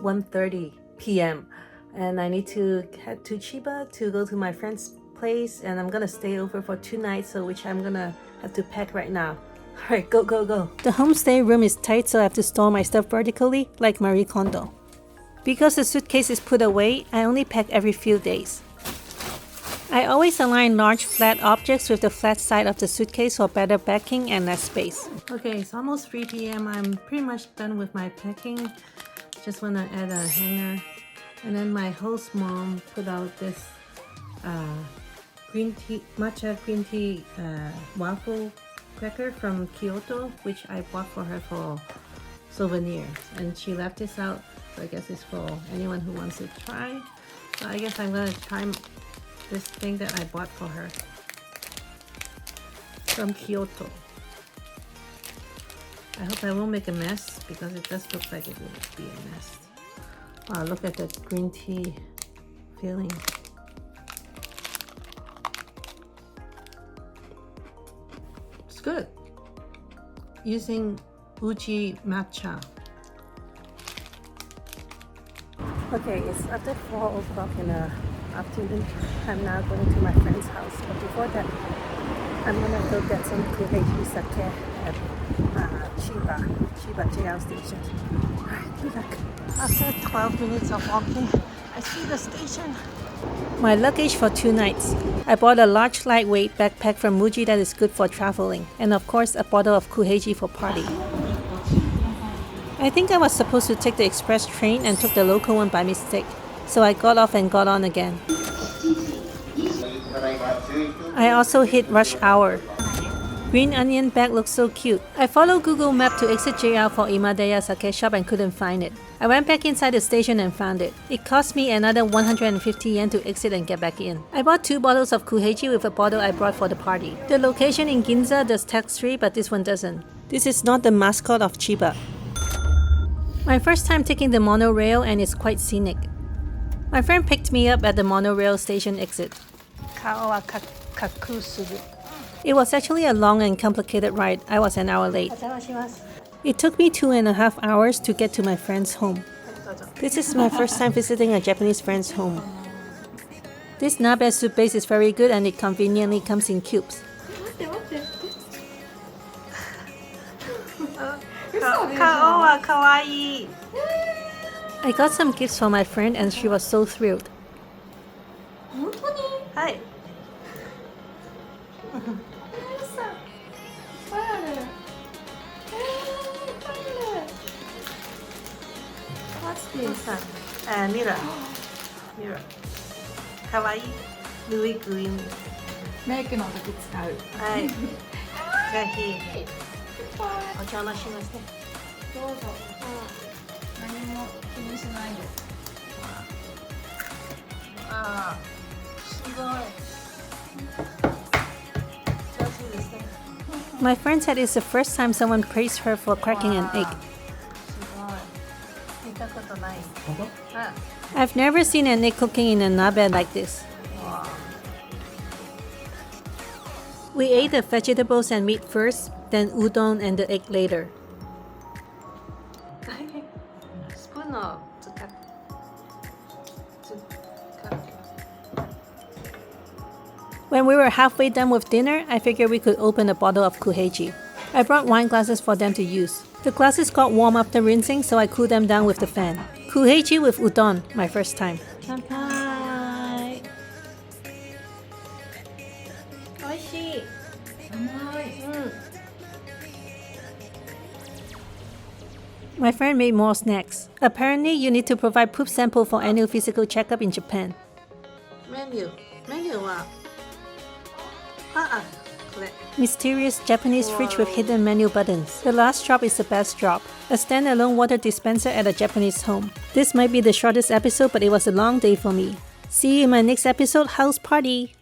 almost 1:30 p.m. and I need to head to Chiba to go to my friend's place, and I'm gonna stay over for 2 nights, so which I'm gonna have to pack right now. Alright, go, go, go. The homestay room is tight, so I have to store my stuff vertically, like Marie Kondo. Because the suitcase is put away, I only pack every few days. I always align large flat objects with the flat side of the suitcase for better backing and less space. Okay, it's almost 3 p.m. I'm pretty much done with my packing. Just want to add a hanger. And then my host mom put out this matcha green tea waffle cracker from Kyoto, which I bought for her for Souvenir. And she left this out, so I guess it's for anyone who wants to try. So I guess I'm gonna try this thing that I bought for her from Kyoto. I hope I won't make a mess, because it does look like it will be a mess. Wow, look at that green tea feeling. It's good. Using Uji matcha. Okay, it's after 4 o'clock in the afternoon. I'm now going to my friend's house, but before that, I'm gonna go get some Kuheiji sake at Chiba JR station. Alright, good luck. After 12 minutes of walking, I see the station. My luggage for 2 nights. I bought a large lightweight backpack from Muji that is good for traveling, and of course a bottle of Kuheiji for party. I think I was supposed to take the express train and took the local one by mistake, so I got off and got on again. I also hit rush hour. Green onion bag looks so cute. I followed Google Map to exit JR for Imadeya sake shop and couldn't find it. I went back inside the station and found it. It cost me another 150 yen to exit and get back in. I bought 2 bottles of Kuheiji with a bottle I brought for the party. The location in Ginza does tax-free, but this one doesn't. This is not the mascot of Chiba. My first time taking the monorail, and it's quite scenic. My friend picked me up at the monorail station exit. It was actually a long and complicated ride. I was an hour late. It took me 2.5 hours to get to my friend's home. This is my first time visiting a Japanese friend's home. This nabe soup base is very good, and it conveniently comes in cubes. I got some gifts for my friend, and she was so thrilled. Hi. What's this? Mirror. Mirror. Kawaii. Louis Green. メイクの時使う。はい。ぜひ。お邪魔しますね。どうぞ。何も気にしないで。ああ、すごい。上手ですね。My friend said it's the first time someone praised her for cracking an egg. I've never seen an egg cooking in a nabe like this. We ate the vegetables and meat first, then udon and the egg later. When we were halfway done with dinner, I figured we could open a bottle of Kuheiji. I brought wine glasses for them to use. The glasses got warm after rinsing, so I cooled them down with the fan. Kuheiji with udon, my first time. Kanpai! Oishii! My friend made more snacks. Apparently, you need to provide poop sample for annual physical checkup in Japan. Menu wa mysterious Japanese fridge with hidden menu buttons. The last drop is the best drop. A standalone water dispenser at a Japanese home. This might be the shortest episode, but it was a long day for me. See you in my next episode, House Party!